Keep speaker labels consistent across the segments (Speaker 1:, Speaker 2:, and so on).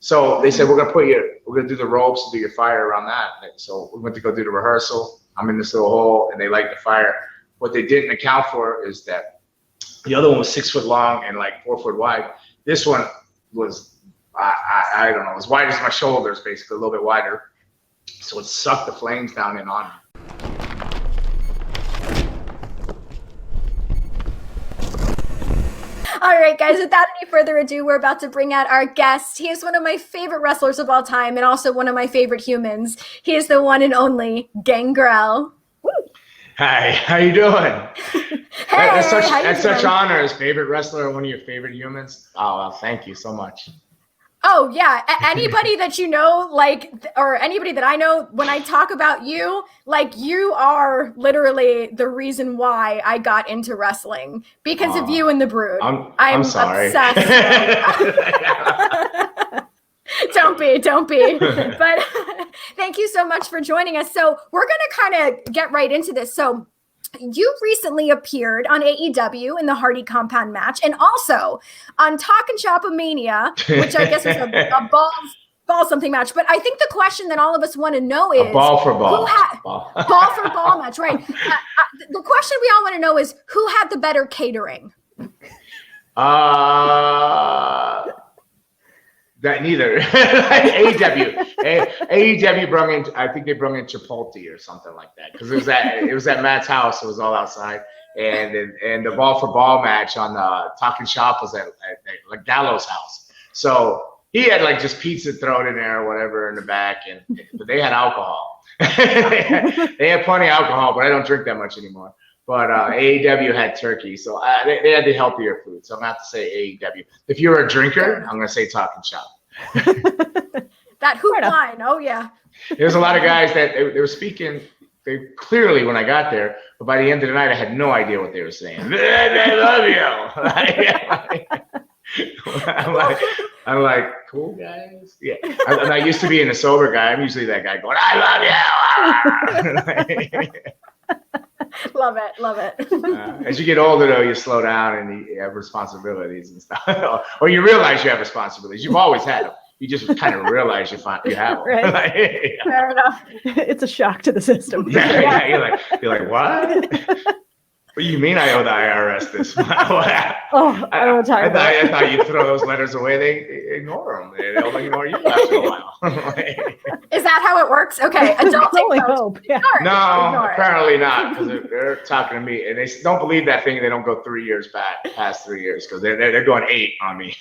Speaker 1: So they said, we're going to do the ropes and do your fire around that. So we went to go do the rehearsal. I'm in this little hole and they light the fire. What they didn't account for is that the other one was 6 foot long and like 4 foot wide. This one was, I don't know, as wide as my shoulders, basically, a little bit wider. So it sucked the flames down in on me.
Speaker 2: All right, guys, without any further ado, we're about to bring out our guest. He is one of my favorite wrestlers of all time and also one of my favorite humans. He is the one and only Gangrel. Woo.
Speaker 1: Hi, how you doing?
Speaker 2: Hey,
Speaker 1: that's such honor as favorite wrestler and one of your favorite humans. Oh, well, thank you so much.
Speaker 2: Oh, yeah. Anybody that you know, like, or anybody that I know, when I talk about you, like, you are literally the reason why I got into wrestling because of you and the Brood.
Speaker 1: I'm sorry.
Speaker 2: Obsessed. Don't be. But thank you so much for joining us. So we're going to kind of get right into this. So you recently appeared on AEW in the Hardy Compound match and also on Talkn'Shop-A-Mania, which I guess was a ball something match. But I think the question that all of us want to know is
Speaker 1: a ball for ball.
Speaker 2: Ball for ball match, right? The question we all want to know is who had the better catering?
Speaker 1: That neither. AEW brought in, I think they brought in Chipotle or something like that because it was at Matt's house. It was all outside, and the ball for ball match on Talking Shop was at like Gallows' house. So he had like just pizza thrown in there or whatever in the back, but they had alcohol. They had plenty of alcohol, but I don't drink that much anymore. But AEW had turkey, so they had the healthier food. So I'm going to have to say AEW. If you're a drinker, I'm going to say Talking Shop.
Speaker 2: That hoop line, oh yeah.
Speaker 1: There's a lot of guys that they were speaking. They clearly, when I got there, but by the end of the night, I had no idea what they were saying. I love you. I'm like, cool guys. Yeah, I used to be a sober guy. I'm usually that guy going, I love you.
Speaker 2: Love it.
Speaker 1: As you get older, though, you slow down and you have responsibilities and stuff. Or you realize you have responsibilities. You've always had them. You just kind of realize you have them.
Speaker 2: Right. Fair enough.
Speaker 3: It's a shock to the system.
Speaker 1: Yeah. You're like, what? What do you mean I owe the IRS this? I don't want to talk about it. I thought you'd throw those letters away. They ignore them. They'll ignore you after a while.
Speaker 2: Is that how it works? Okay, adulting.
Speaker 3: Hope. Yeah.
Speaker 1: No, apparently not, because they're talking to me, and they don't believe that thing. They don't go 3 years past 3 years, because they're going 8 on me.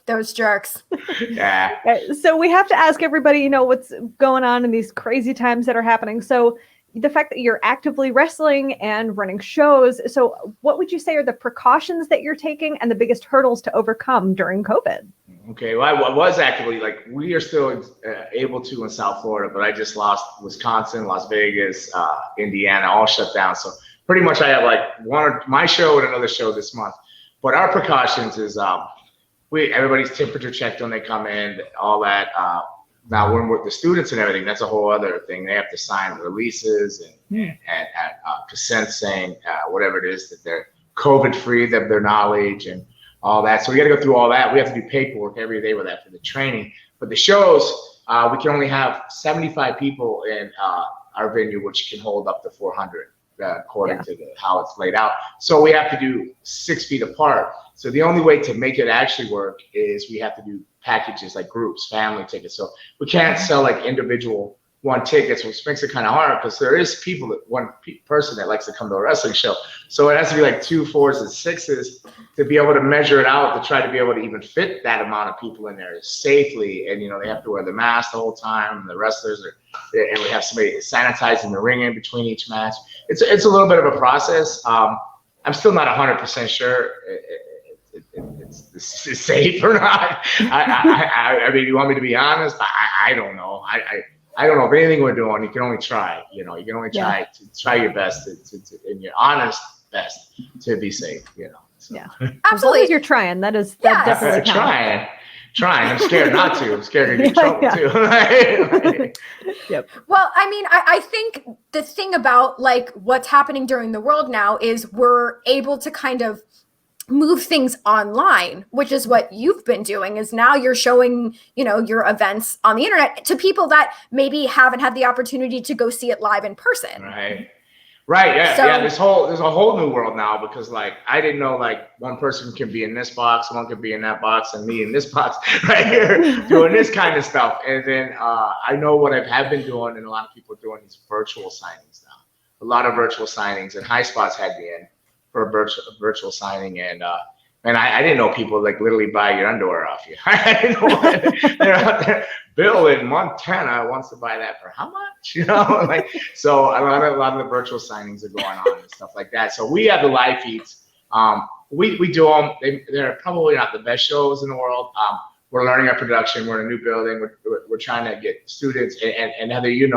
Speaker 2: Those jerks.
Speaker 1: Yeah.
Speaker 3: So we have to ask everybody, what's going on in these crazy times that are happening. So the fact that you're actively wrestling and running shows. So what would you say are the precautions that you're taking and the biggest hurdles to overcome during COVID?
Speaker 1: Okay, well, I was actively, we are still able to in South Florida, but I just lost Wisconsin, Las Vegas, Indiana, all shut down. So pretty much I have my show and another show this month. But our precautions is everybody's temperature checked when they come in, all that. Now, when we're the students and everything, that's a whole other thing. They have to sign releases and consent saying whatever it is that they're COVID-free, of their knowledge and all that. So we got to go through all that. We have to do paperwork every day with that for the training. But the shows, we can only have 75 people in our venue, which can hold up to 400 according to how it's laid out. So we have to do 6 feet apart. So the only way to make it actually work is we have to do packages like groups, family tickets. So we can't sell individual one tickets, which makes it kind of hard because there is one person that likes to come to a wrestling show. So it has to be 2 4s and 6s to be able to measure it out, to try to be able to even fit that amount of people in there safely. And, they have to wear the mask the whole time. And the wrestlers and we have somebody sanitizing the ring in between each match. It's a little bit of a process. I'm still not 100% sure it's safe or not. I mean, you want me to be honest? I don't know. I don't know. If anything we're doing, you can only try. You can only try to try your best and your honest best to be safe. So.
Speaker 3: Yeah,
Speaker 2: absolutely.
Speaker 3: As long as you're trying, that definitely counts.
Speaker 1: Trying. I'm scared not to. I'm scared to get in trouble too.
Speaker 3: Yep.
Speaker 2: Well, I mean, I think the thing about what's happening during the world now is we're able to kind of move things online, which is what you've been doing. Is now you're showing, your events on the internet to people that maybe haven't had the opportunity to go see it live in person.
Speaker 1: Right. Yeah.
Speaker 2: So-
Speaker 1: Yeah. There's a whole new world now, because like I didn't know like one person can be in this box, one could be in that box, and me in this box right here doing this kind of stuff. And then I know what I have been doing, and a lot of people are doing these virtual signings now. A lot of virtual signings, and High Spots had me in for a virtual signing, and I didn't know people like literally buy your underwear off you. I didn't know they're out there. Bill in Montana wants to buy that for how much? Like, so a lot of the virtual signings are going on and stuff like that. So we have the live feeds. We do them. They're probably not the best shows in the world. We're learning our production. We're in a new building. We're trying to get students, and Heather, you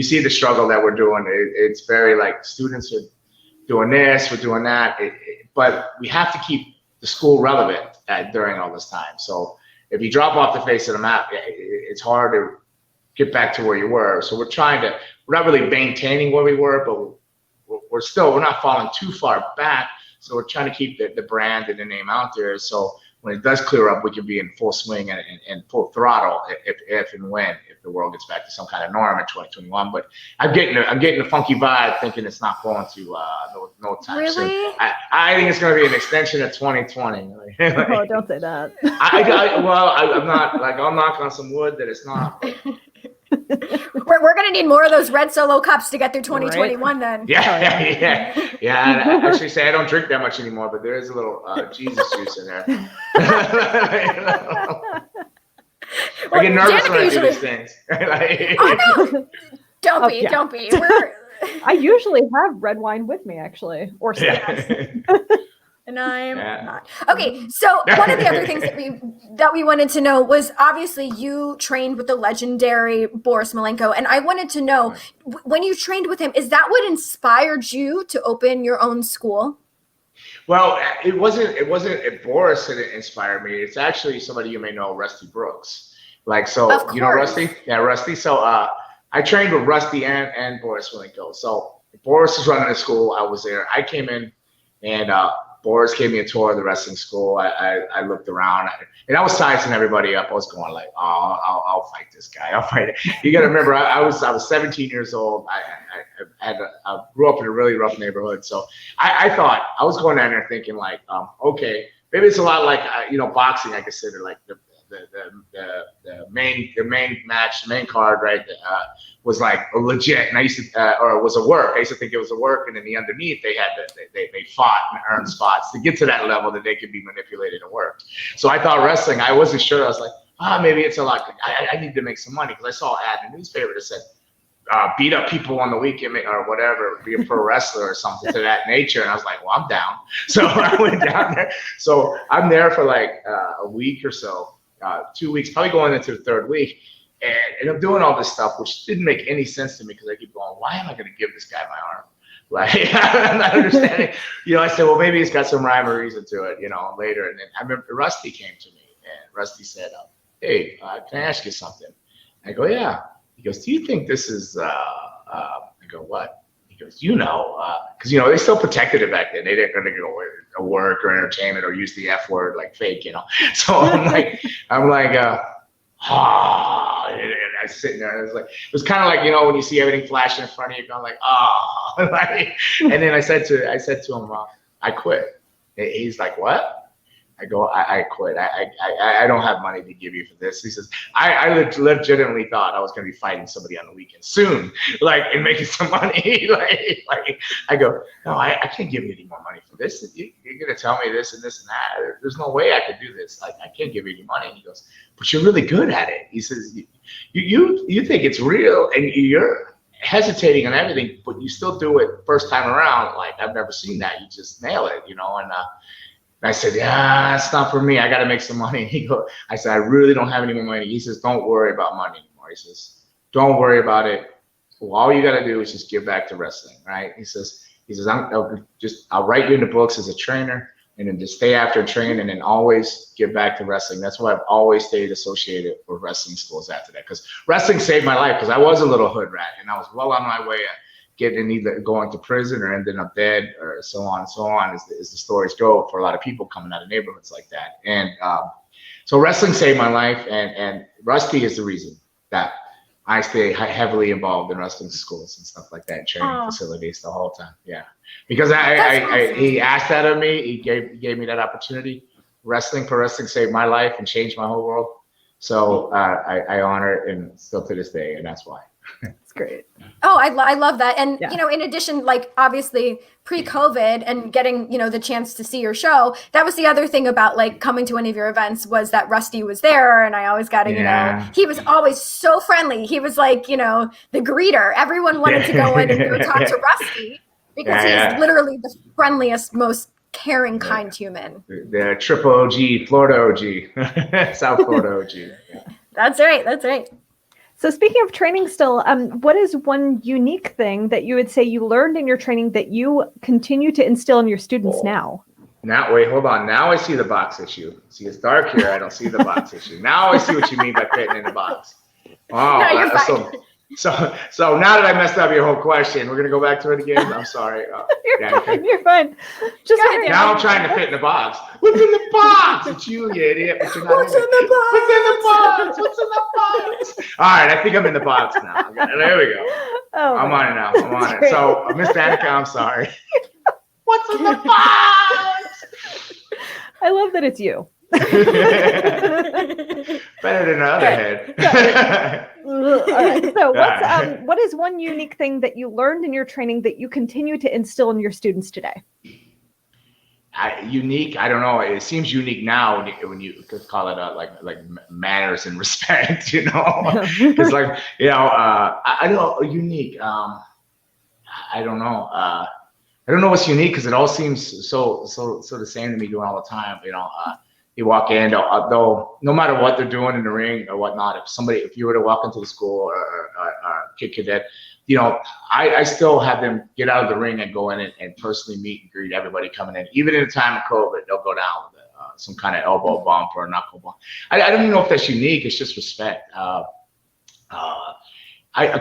Speaker 1: see the struggle that we're doing. It's very like students are doing this, we're doing that, but we have to keep the school relevant during all this time. So if you drop off the face of the map, it's hard to get back to where you were. So we're not really maintaining where we were, but we're not falling too far back. So we're trying to keep the brand and the name out there. So when it does clear up, we can be in full swing and full throttle if and when the world gets back to some kind of norm in 2021. But I'm getting a funky vibe, thinking it's not going to no time soon.
Speaker 2: Really?
Speaker 1: I think it's going to be an extension of 2020.
Speaker 3: Oh, don't say that.
Speaker 1: I'm not like I'll knock on some wood that it's not.
Speaker 2: We're gonna need more of those red Solo cups to get through 2021 then.
Speaker 1: Yeah. I actually say I don't drink that much anymore, but there is a little Jesus juice in there. I get nervous when I do these things.
Speaker 2: Oh no! Don't be.
Speaker 3: I usually have red wine with me, actually, or snacks.
Speaker 2: And I'm not. Okay, so one of the other things that we wanted to know was, obviously you trained with the legendary Boris Malenko, and I wanted to know, when you trained with him, is that what inspired you to open your own school?
Speaker 1: Well, it wasn't Boris that inspired me. It's actually somebody you may know, Rusty Brooks. Like, so you know Rusty? Yeah, Rusty. So I trained with Rusty and Boris Malenko. So Boris was running the school. I was there. I came in, and Boris gave me a tour of the wrestling school. I looked around, and I was sizing everybody up. I was going like, oh, I'll fight this guy. I'll fight it. You got to remember, I was 17 years old. I grew up in a really rough neighborhood. So I thought, I was going down there thinking like, okay, maybe it's a lot like, boxing. I consider like the main match, the main card, right? Was like a legit, and I used to, or it was a work. I used to think it was a work, and then the underneath they had they fought and earned spots to get to that level that they could be manipulated and worked. So I thought wrestling, I wasn't sure. I was like, maybe it's a lot. I need to make some money, because I saw an ad in the newspaper that said, beat up people on the weekend or whatever, be a pro wrestler or something to that nature. And I was like, well, I'm down. So I went down there. So I'm there for like a week or so, 2 weeks, probably going into the third week. And I'm doing all this stuff, which didn't make any sense to me, because I keep going, why am I going to give this guy my arm? Like, I'm not understanding. I said, well, maybe it's got some rhyme or reason to it, later. And then I remember Rusty came to me, and Rusty said, hey, can I ask you something? I go, yeah. He goes, do you think this is, I go, what? He goes, because, they still protected it back then. They didn't going to go to work or entertainment or use the F word like fake, So I'm like, and I was sitting there, and it was kind of like, when you see everything flashing in front of you, going like, and then I said to him, I quit. He's like, what? I go, I quit. I don't have money to give you for this. He says, I legitimately thought I was going to be fighting somebody on the weekend soon, and making some money. I go, no, I can't give you any more money for this. You're going to tell me this and this and that. There's no way I could do this. I can't give you any money. And he goes, but you're really good at it. He says, you think it's real, and you're hesitating on everything, but you still do it first time around. Like, I've never seen that. You just nail it, and I said, yeah, it's not for me. I got to make some money. I said, I really don't have any more money. He says, don't worry about money anymore. He says, don't worry about it. Well, all you got to do is just give back to wrestling, right? He says, I'll write you in the books as a trainer, and then just stay after and train, and then always give back to wrestling. That's why I've always stayed associated with wrestling schools after that, because wrestling saved my life, because I was a little hood rat, and I was well on my way getting either going to prison or ending up dead or so on and so on, as the stories go for a lot of people coming out of neighborhoods like that. And so wrestling saved my life, and Rusty is the reason that I stay heavily involved in wrestling schools and stuff like that, training facilities the whole time. Yeah, because he asked that of me. He gave me that opportunity. Wrestling saved my life and changed my whole world. So I honor it, and still to this day, and that's why.
Speaker 3: That's great.
Speaker 2: Oh, I love that. And,
Speaker 3: Yeah.
Speaker 2: you know, in addition, like obviously pre-COVID and getting, you know, the chance to see your show, that was the other thing about like coming to any of your events was that Rusty was there. And I always got to, you know, he was always so friendly. He was like, you know, the greeter. Everyone wanted to go in and go talk to Rusty because he's literally the friendliest, most caring, kind human.
Speaker 1: The triple OG, Florida OG, South Florida OG. Yeah.
Speaker 2: That's right. That's right.
Speaker 3: So speaking of training still, what is one unique thing that you would say you learned in your training that you continue to instill in your students now?
Speaker 1: Now, wait, hold on. Now I see the box issue. See, it's dark here. I don't see the box issue. Now I see what you mean by fitting in the box. Oh,
Speaker 2: no, you're fine.
Speaker 1: So now that I messed up your whole question, we're going to go back to it again. I'm sorry.
Speaker 3: You're fine. Just
Speaker 1: now I'm trying to fit in the box. What's in the box? It's you idiot. But you're not
Speaker 2: What's in the box?
Speaker 1: What's in the box? What's in the box? All right, I think I'm in the box now. There we go.
Speaker 3: Oh,
Speaker 1: I'm on it now. I'm on it.
Speaker 3: great.
Speaker 1: So, Miss Danica, I'm sorry. What's in the box?
Speaker 3: I love that it's you.
Speaker 1: Better than the other head.
Speaker 3: All right. So what is one unique thing that you learned in your training that you continue to instill in your students today?
Speaker 1: Unique, I don't know. It seems unique now when you could call it like manners and respect, you know. It's like, you know, I don't know, unique. I don't know. I don't know what's unique because it all seems so the same to me doing all the time, you know. You walk in, though, no matter what they're doing in the ring or whatnot, if you were to walk into the school or kid cadet, you know, I still have them get out of the ring and go in and personally meet and greet everybody coming in. Even in the time of COVID, they'll go down with some kind of elbow bump or a knuckle bump. I don't even know if that's unique. It's just respect.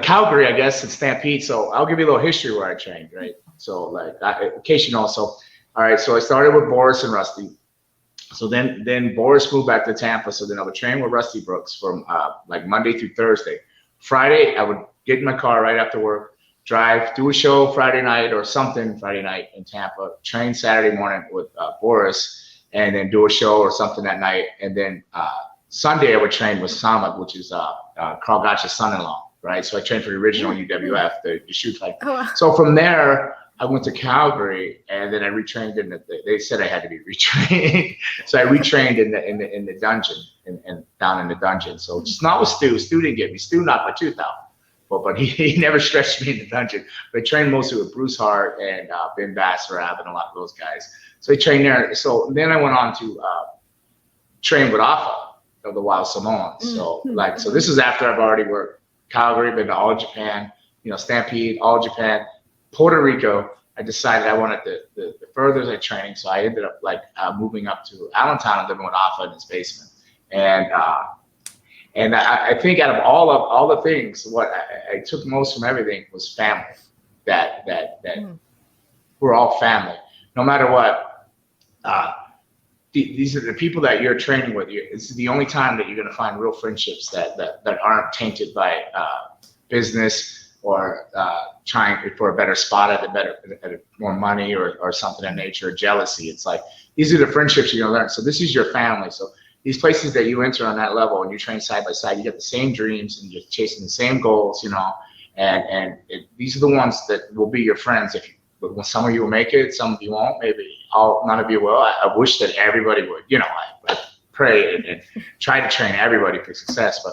Speaker 1: Calgary, I guess, and Stampede. So I'll give you a little history where I trained, right? So, like, in case you know, all right. So I started with Boris and Rusty. So then Boris moved back to Tampa. So then I would train with Rusty Brooks from like Monday through Thursday. Friday, I would get in my car right after work, drive, do a show Friday night or something Friday night in Tampa, train Saturday morning with Boris, and then do a show or something that night. And then Sunday, I would train with Samad, which is Carl Gotch's son-in-law, right? So I trained for the original UWF, the shoot fight. Oh, wow. So from there, I went to Calgary, and then I retrained they said I had to be retrained. So I retrained in the dungeon and down in the dungeon. So just not with Stu. Stu didn't get me. Stu knocked my tooth out. But he never stretched me in the dungeon. But I trained mostly with Bruce Hart and Ben Basarab and a lot of those guys. So I trained there. So then I went on to train with Afa of the Wild Samoans. So so this is after I've already worked Calgary, been to All Japan, you know, Stampede, All Japan. Puerto Rico, I decided I wanted the further I trained, so I ended up moving up to Allentown and living with Afa in his basement. And I think out of all the things, what I took most from everything was family. That we're all family, no matter what. These are the people that you're training with. It's the only time that you're going to find real friendships that aren't tainted by business or trying for a better spot at more money or something of nature, or jealousy. It's like, these are the friendships you're gonna learn. So this is your family. So these places that you enter on that level and you train side by side, you get the same dreams and you're chasing the same goals, you know, and these are the ones that will be your friends. But some of you will make it, some of you won't, maybe none of you will. I wish that everybody would, you know, I pray and try to train everybody for success.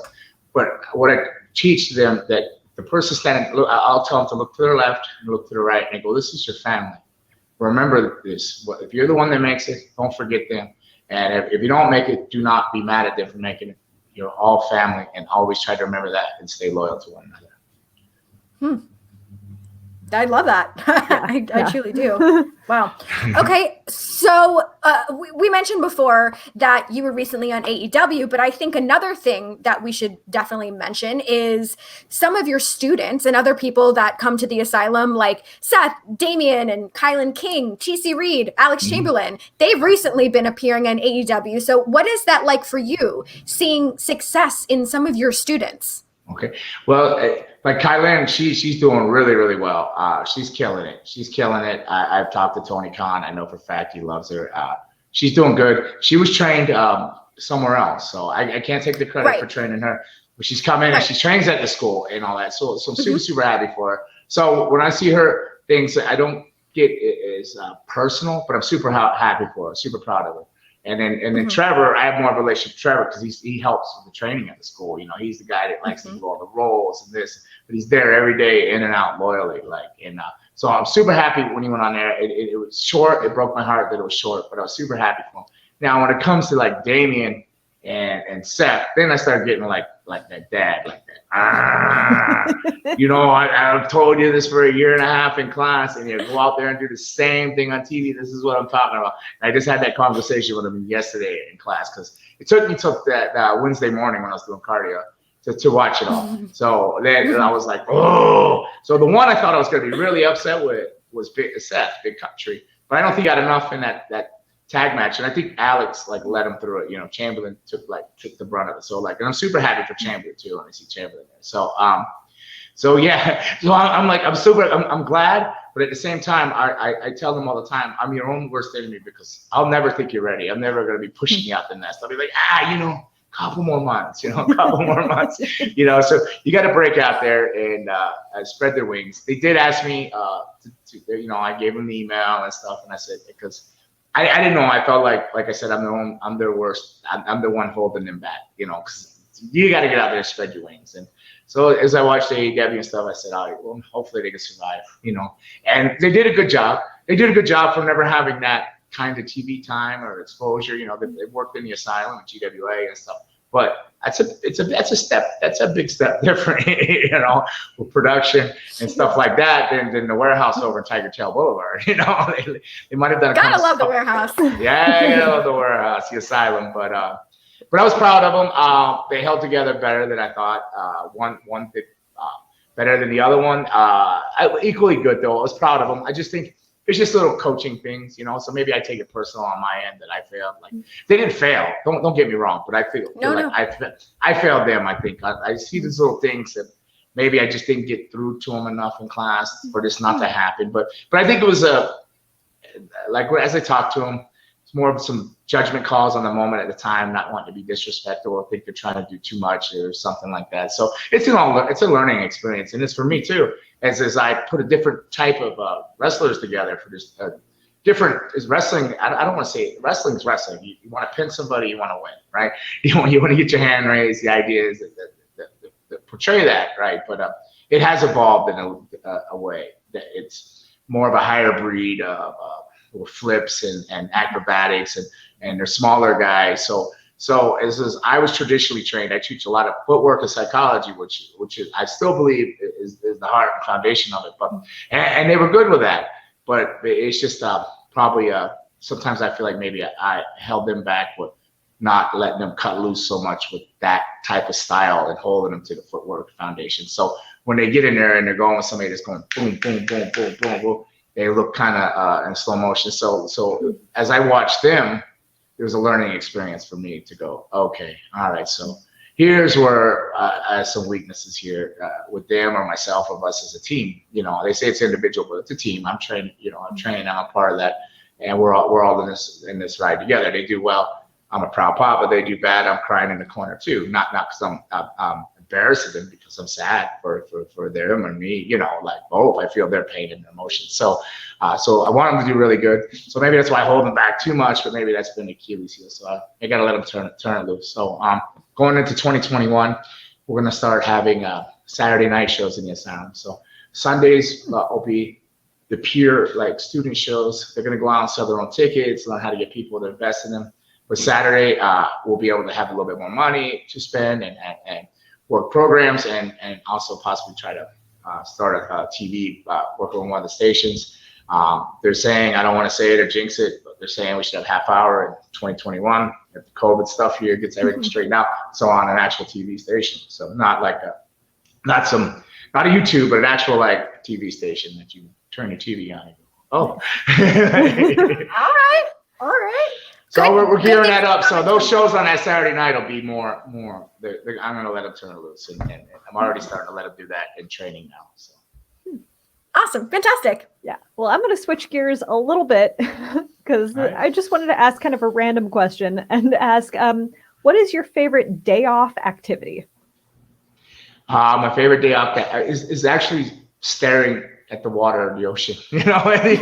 Speaker 1: But what I teach them, that the person standing, I'll tell them to look to their left and look to the right and go, this is your family. Remember this. If you're the one that makes it, don't forget them. And if you don't make it, do not be mad at them for making it. You're all family, and always try to remember that and stay loyal to one another.
Speaker 2: I love that. I
Speaker 3: Yeah.
Speaker 2: truly do. Wow. Okay. So we mentioned before that you were recently on AEW, but I think another thing that we should definitely mention is some of your students and other people that come to the asylum, like Seth, Damian, and Kylan King, TC Reed, Alex Chamberlain. They've recently been appearing on AEW. So what is that like for you, seeing success in some of your students?
Speaker 1: Okay. Well, like Kylan, she's doing really, really well. She's killing it. She's killing it. I've talked to Tony Khan. I know for a fact he loves her. She's doing good. She was trained somewhere else, so I can't take the credit for training her. But she's come in and she trains at the school and all that. So I'm super, super happy for her. So when I see her things, I don't get it as personal, but I'm super happy for her. Super proud of her. And then Trevor, I have more of a relationship with Trevor because he helps with the training at the school. You know, he's the guy that likes to do all the roles and this, but he's there every day, in and out, loyally. So I'm super happy when he went on there. It was short. It broke my heart that it was short, but I was super happy for him. Now, when it comes to like Damian and Seth, then I started getting like that dad, like that. You know, I've told you this for a year and a half in class, and you go out there and do the same thing on TV. This is what I'm talking about. And I just had that conversation with him yesterday in class because it took me till that Wednesday morning when I was doing cardio to watch it all. So then I was like, oh. So the one I thought I was going to be really upset with was Seth, Big Country. But I don't think he got enough in that tag match, and I think Alex like led him through it. You know, Chamberlain took the brunt of it. So and I'm super happy for Chamberlain too when I see Chamberlain there. So yeah, so I'm glad, but at the same time, I tell them all the time, I'm your own worst enemy because I'll never think you're ready. I'm never gonna be pushing you out the nest. I'll be like, couple more months, couple more months, So you got to break out there and spread their wings. They did ask me I gave them the email and stuff, and I said because. I didn't know. I felt like I said, I'm their worst. I'm the one holding them back, because you got to get out there and spread your wings. And so as I watched the AEW and stuff, I said, all right, well, hopefully they can survive, And they did a good job. They did a good job for never having that kind of TV time or exposure. They worked in the asylum and GWA and stuff. But that's a big step different, with production and stuff like that than the warehouse over in Tiger Tail Boulevard. They might have done.
Speaker 2: Gotta love the warehouse.
Speaker 1: Yeah, you love the warehouse, the asylum. But I was proud of them. They held together better than I thought. One did better than the other one. Equally good though. I was proud of them. I just think. It's just little coaching things, So maybe I take it personal on my end that I failed. Like they didn't fail. Don't get me wrong, but I feel I failed them. I think I see these little things that maybe I just didn't get through to them enough in class for this not to happen. But I think it was as I talked to them, it's more of some judgment calls on the moment at the time, not wanting to be disrespectful or think they're trying to do too much or something like that. So it's a learning experience, and it's for me too. As I put a different type of wrestlers together for this different is wrestling. I don't want to say wrestling is wrestling. You want to pin somebody, you want to win, right? You want to get your hand raised. The idea is that portray that, right? But it has evolved in a way that it's more of a higher breed of flips and acrobatics, and they're smaller guys. So as I was traditionally trained, I teach a lot of footwork and psychology, which is I still believe is the heart and foundation of it. But and they were good with that. But it's just probably sometimes I feel like maybe I held them back with not letting them cut loose so much with that type of style and holding them to the footwork foundation. So when they get in there and they're going with somebody that's going boom, boom, boom, boom, boom, boom, they look kind of in slow motion. So as I watched them, it was a learning experience for me to go, okay, all right, so here's where I have some weaknesses here with them or myself or us as a team. They say it's individual, but it's a team. I'm training, I'm a part of that, and we're all in this ride together. They do well. I'm a proud papa. They do bad. I'm crying in the corner too. Not because I'm embarrassing them, because I'm sad for them and me. Like both. I feel their pain and their emotions. So I want them to do really good. So maybe that's why I hold them back too much, but maybe that's been the Achilles heel. So I got to let them turn it loose. So going into 2021, we're going to start having Saturday night shows in the asylum. So Sundays will be the pure student shows. They're going to go out and sell their own tickets, learn how to get people to invest in them. But Saturday, we'll be able to have a little bit more money to spend and work programs and also possibly try to start a TV, working on one of the stations. They're saying, I don't want to say it or jinx it, but they're saying we should have half hour in 2021 if the COVID stuff here gets everything straightened out. So on an actual TV station. So not like not a YouTube, but an actual like TV station that you turn your TV on and go, oh.
Speaker 2: All right.
Speaker 1: So
Speaker 2: Good.
Speaker 1: we're
Speaker 2: Good
Speaker 1: gearing
Speaker 2: thing
Speaker 1: that up.
Speaker 2: for
Speaker 1: So those shows on that Saturday night will be more. I'm going to let them turn loose, and I'm already starting to let them do that in training now. So.
Speaker 2: Awesome. Fantastic.
Speaker 3: Yeah. Well, I'm going to switch gears a little bit because
Speaker 1: Right.
Speaker 3: I just wanted to ask kind of a random question and ask, what is your favorite day off activity?
Speaker 1: My favorite day off is actually staring at the water of the ocean. You know, like,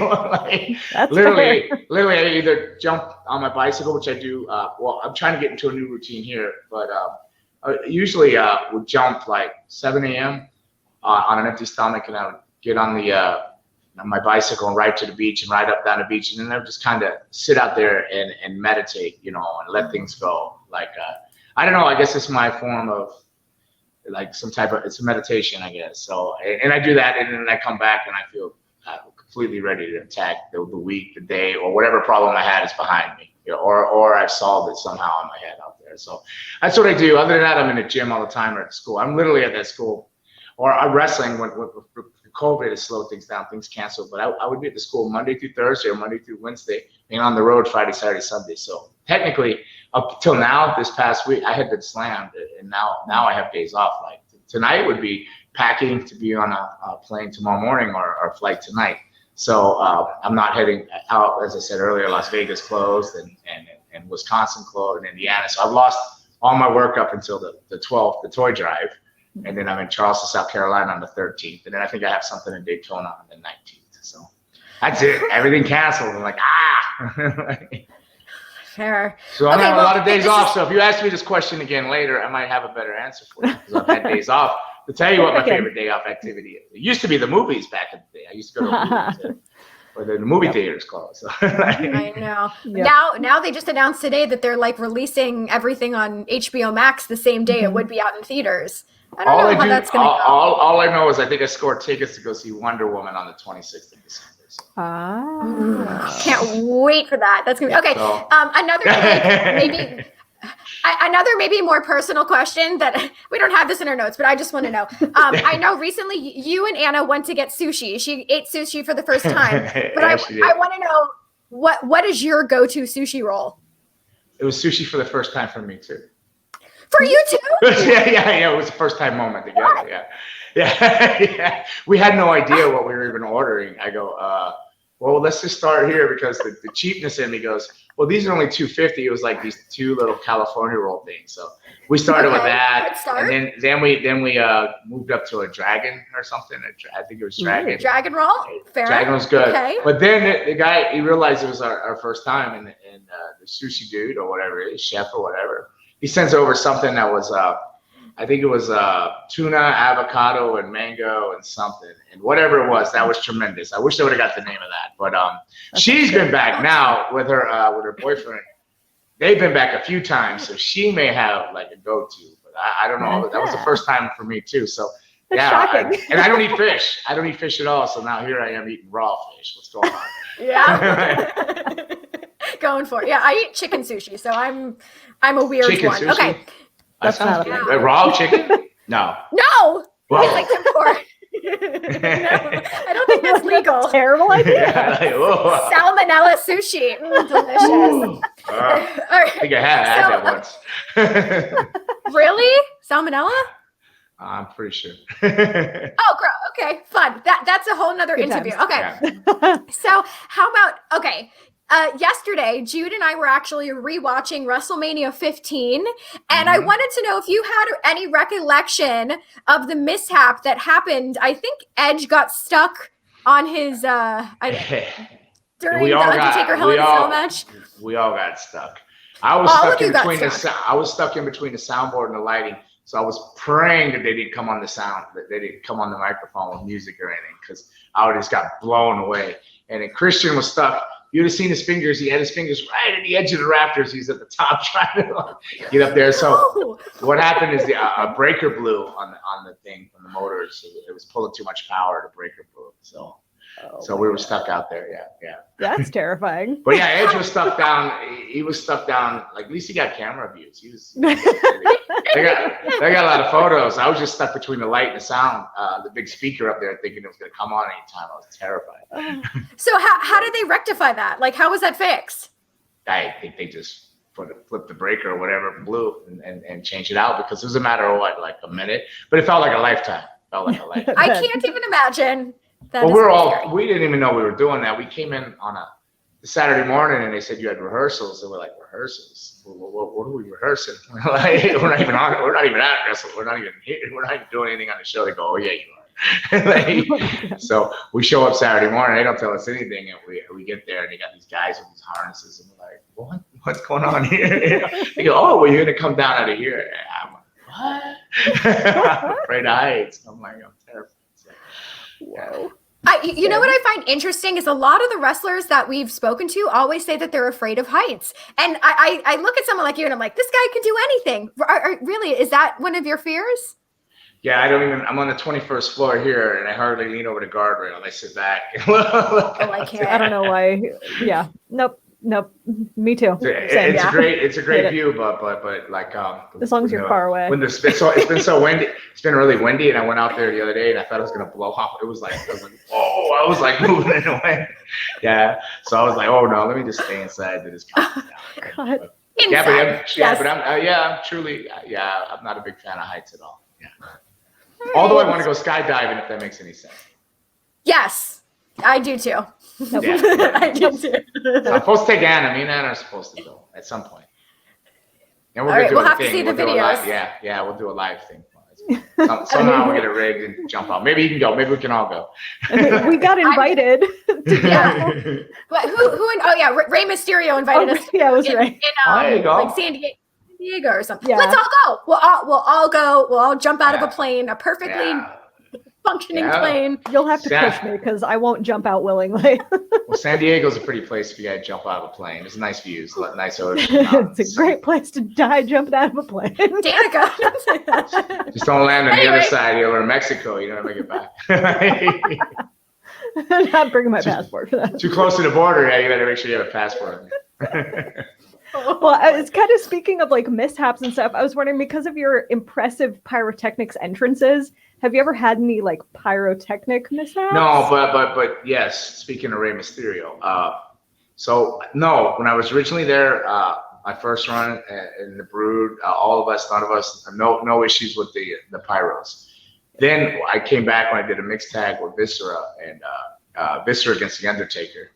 Speaker 3: That's
Speaker 1: literally,
Speaker 3: fair.
Speaker 1: I either jump on my bicycle, which I do. Well, I'm trying to get into a new routine here, but I usually would jump like 7 a.m. On an empty stomach, and I would get on my bicycle and ride to the beach and ride up down the beach, and then I would just kind of sit out there and meditate, you know, and let things go. Like I don't know, I guess it's my form of like some type of, it's a meditation, I guess. So, and I do that, and then I come back and I feel completely ready to attack the week, the day, or whatever problem I had is behind me, you know, or I've solved it somehow in my head out there. So that's what I do. Other than that, I'm in the gym all the time or at school. I'm literally at that school, or I'm wrestling when COVID has slowed things down, things canceled. But I would be at the school Monday through Thursday or Monday through Wednesday, being on the road Friday, Saturday, Sunday. So technically, up till now, this past week, I had been slammed, and now I have days off. Like tonight would be packing to be on a plane tomorrow morning or flight tonight. So I'm not heading out, as I said earlier. Las Vegas closed, and Wisconsin closed, and Indiana. So I've lost all my work up until the 12th, the toy drive, and then I'm in Charleston, South Carolina on the 13th, and then I think I have something in Daytona on the 19th. So that's it. Everything canceled. I'm like,
Speaker 2: Fair.
Speaker 1: So I'm
Speaker 2: Okay,
Speaker 1: having
Speaker 2: well,
Speaker 1: a lot of days
Speaker 2: this
Speaker 1: off.
Speaker 2: is-
Speaker 1: So if you ask me this question again later, I might have a better answer for you because I've had days off. To tell you what my favorite day off activity is. It used to be the movies back in the day. I used to go to the movies, or the movie theaters closed. So,
Speaker 2: I know.
Speaker 3: Yep.
Speaker 2: Now they just announced today that they're like releasing everything on HBO Max the same day it would be out in theaters. I don't know how that's going to go.
Speaker 1: all I know is I think I scored tickets to go see Wonder Woman on the 26th of December. So.
Speaker 2: Can't wait for that. That's gonna be okay.
Speaker 1: So-
Speaker 2: Another maybe more personal question that we don't have this in our notes, but I just want to know. I know recently you and Anna went to get sushi. She ate sushi for the first time, but
Speaker 1: Yeah, she did.
Speaker 2: I want to know what is your go-to sushi roll?
Speaker 1: It was sushi for the first time for me too.
Speaker 2: For you too?
Speaker 1: Yeah. It was the first time moment together.
Speaker 2: What?
Speaker 1: Yeah. We had no idea what we were even ordering. I go, well, let's just start here because the cheapness in me goes, well, these are only $2.50. It was like these two little California roll things. So we started with
Speaker 2: Okay,
Speaker 1: that,
Speaker 2: good start.
Speaker 1: and then we moved up to a dragon or something. I think it was dragon.
Speaker 2: Dragon roll? Fair.
Speaker 1: Dragon was good.
Speaker 2: Okay.
Speaker 1: But then the guy, he realized it was our first time, and the sushi dude or whatever it is, chef or whatever, he sends over something that was, I think it was tuna, avocado, and mango and something. And whatever it was, that was tremendous. I wish I would have got the name of that. But she's been back now with her boyfriend. They've been back a few times, so she may have like a go-to. But I don't know. That was the first time for me too. So
Speaker 3: That's shocking.
Speaker 1: and I don't eat fish. I don't eat fish at all. So now here I am eating raw fish. What's going on?
Speaker 2: Yeah. Going for it. Yeah, I eat chicken sushi, so I'm a weird
Speaker 1: Chicken
Speaker 2: one.
Speaker 1: sushi?
Speaker 2: Okay.
Speaker 1: That
Speaker 3: That's
Speaker 1: sounds
Speaker 3: not
Speaker 1: good. Raw chicken? No.
Speaker 2: No.
Speaker 1: Wow.
Speaker 2: It's like tempura. No, I don't think that's legal.
Speaker 3: Terrible idea.
Speaker 1: Yeah, like, whoa.
Speaker 2: Salmonella sushi. Delicious.
Speaker 1: Ooh.
Speaker 2: All
Speaker 1: I
Speaker 2: right.
Speaker 1: think I had that once.
Speaker 2: Really? Salmonella?
Speaker 1: I'm pretty sure.
Speaker 2: Oh, okay, fun. That's a whole nother
Speaker 3: Good
Speaker 2: interview.
Speaker 3: times.
Speaker 2: Okay.
Speaker 1: Yeah.
Speaker 2: So how about, yesterday, Jude and I were actually rewatching WrestleMania 15, and I wanted to know if you had any recollection of the mishap that happened. I think Edge got stuck on his during the Undertaker Hell in a Cell match.
Speaker 1: We all got stuck. I was
Speaker 2: All of
Speaker 1: stuck
Speaker 2: you
Speaker 1: in
Speaker 2: got
Speaker 1: between
Speaker 2: stuck.
Speaker 1: I was stuck in between the soundboard and the lighting. So I was praying that they didn't come on the sound, that they didn't come on the microphone with music or anything, because I would have just got blown away. And then Christian was stuck. You'd have seen his fingers. He had his fingers right at the edge of the rafters. He's at the top trying to get up there. So what happened is a breaker blew on the thing from the motors. It was pulling too much power. The breaker blew. So we were stuck out there. Yeah.
Speaker 3: That's terrifying.
Speaker 1: But yeah, Edge was stuck down. He was stuck down. Like at least he got camera views. They got a lot of photos. I was just stuck between the light and the sound, the big speaker up there, thinking it was gonna come on anytime. I was terrified.
Speaker 2: So how did they rectify that? Like, how was that fixed?
Speaker 1: I think they just flip the breaker or whatever blew and change it out, because it was a matter of what, like a minute, but it felt like a lifetime.
Speaker 2: I can't even imagine.
Speaker 1: Well, we didn't even know we were doing that. We came in on a Saturday morning and they said you had rehearsals, and we're like, rehearsals? What are we rehearsing? We're not even at wrestle. We're not even here. We're not even doing anything on the show. They go, oh yeah, you are. So we show up Saturday morning. They don't tell us anything, and we get there and they got these guys with these harnesses, and we're like, what's going on here? They go, oh, well, you're gonna come down out of here. And I'm like, what? I'm afraid of heights. I'm like, I'm terrified. So,
Speaker 3: Whoa.
Speaker 2: You know what I find interesting is a lot of the wrestlers that we've spoken to always say that they're afraid of heights. And I look at someone like you and I'm like, this guy can do anything. Really, is that one of your fears?
Speaker 1: Yeah, I'm on the 21st floor here, and I hardly lean over the guardrail, and I sit back.
Speaker 2: I can't.
Speaker 3: I don't know why. Yeah. Nope. Me too.
Speaker 1: It's a great view, but like
Speaker 3: as long as you're far away.
Speaker 1: When it's been so windy, it's been really windy, and I went out there the other day and I thought it was gonna blow off. I was like, whoa! I was like moving in the wind. Yeah. So I was like, oh no, let me just stay inside to this calm down.
Speaker 3: God.
Speaker 1: I'm truly, I'm not a big fan of heights at all. Yeah. Although I want to go skydiving, if that makes any sense.
Speaker 2: Yes, I do too.
Speaker 3: Nope.
Speaker 1: Yeah.
Speaker 2: I do too.
Speaker 1: So I'm supposed to take Anna. Me and Anna are supposed to go at some point. And
Speaker 2: All right, we'll have to see the videos.
Speaker 1: Yeah, we'll do a live thing. Somehow we'll get a rig and jump out. Maybe you can go. Maybe we can all go.
Speaker 3: We got invited.
Speaker 2: Yeah. But Rey Mysterio invited us.
Speaker 3: Yeah, it was Ray.
Speaker 1: There you go.
Speaker 2: Like San Diego or something.
Speaker 3: Yeah.
Speaker 2: Let's all go. We'll all go. We'll all jump out of a plane, a perfectly functioning plane.
Speaker 3: You'll have to push me because I won't jump out willingly.
Speaker 1: Well, San Diego's a pretty place if you gotta jump out of a plane. It's nice views, nice ocean.
Speaker 3: It's a great place to die jumping out of a plane.
Speaker 2: Danica.
Speaker 1: Just don't land on the other side. You're in Mexico. You don't make it back.
Speaker 3: I'm not bringing my passport for that.
Speaker 1: Too close to the border. Yeah, you better make sure you have a passport.
Speaker 3: Well, it's kind of speaking of like mishaps and stuff. I was wondering, because of your impressive pyrotechnics entrances, have you ever had any like pyrotechnic mishaps?
Speaker 1: No, but yes. Speaking of Rey Mysterio, so no, when I was originally there, my first run in the Brood, all of us, none of us, no issues with the pyros. Then I came back when I did a mixed tag with Viscera and Viscera against the Undertaker.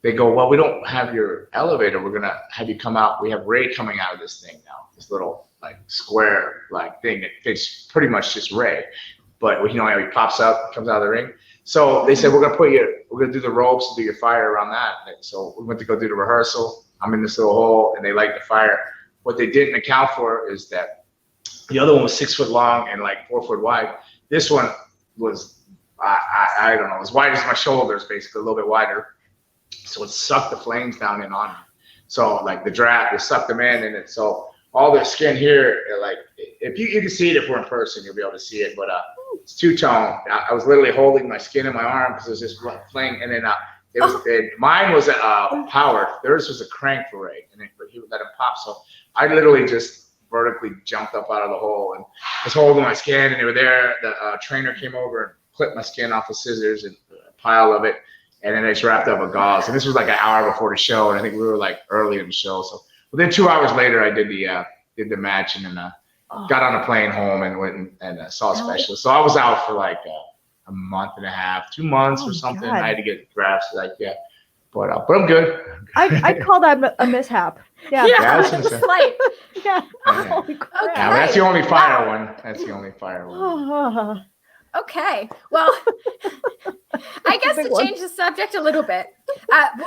Speaker 1: They go, well, we don't have your elevator. We're gonna have you come out. We have Ray coming out of this thing now, this little like square like thing that fits pretty much just Ray. But you know how he pops up, comes out of the ring. So they said, we're gonna do the ropes, do your fire around that. So we went to go do the rehearsal. I'm in this little hole, and they light the fire. What they didn't account for is that the other one was 6 foot long and like 4 foot wide. This one was, I don't know, as wide as my shoulders, basically a little bit wider. So it sucked the flames down in on me. So like the draft, it sucked them in, and so all the skin here, like if you can see it if we're in person, you'll be able to see it. But it's two-tone. I was literally holding my skin in my arm because it was just flame, and then mine was powered. Theirs was a crank for Ray, but he would let it pop. So I literally just vertically jumped up out of the hole and was holding my skin, and they were there. The trainer came over and clipped my skin off with scissors and a pile of it. And then they just wrapped up with gauze. And this was like an hour before the show, and I think we were like early in the show. So within 2 hours later, I did the match, and then got on a plane home and went and saw a specialist. So I was out for like a month and a half, 2 months or something.
Speaker 3: God.
Speaker 1: I had to get grafts like that. But I'm good.
Speaker 3: I'd call that a mishap. Yeah.
Speaker 2: Just slight.
Speaker 3: Yeah. Holy crap.
Speaker 2: Okay.
Speaker 1: Yeah, that's the only fire one. That's the only fire one.
Speaker 2: Okay. Well, I guess to change the subject a little bit,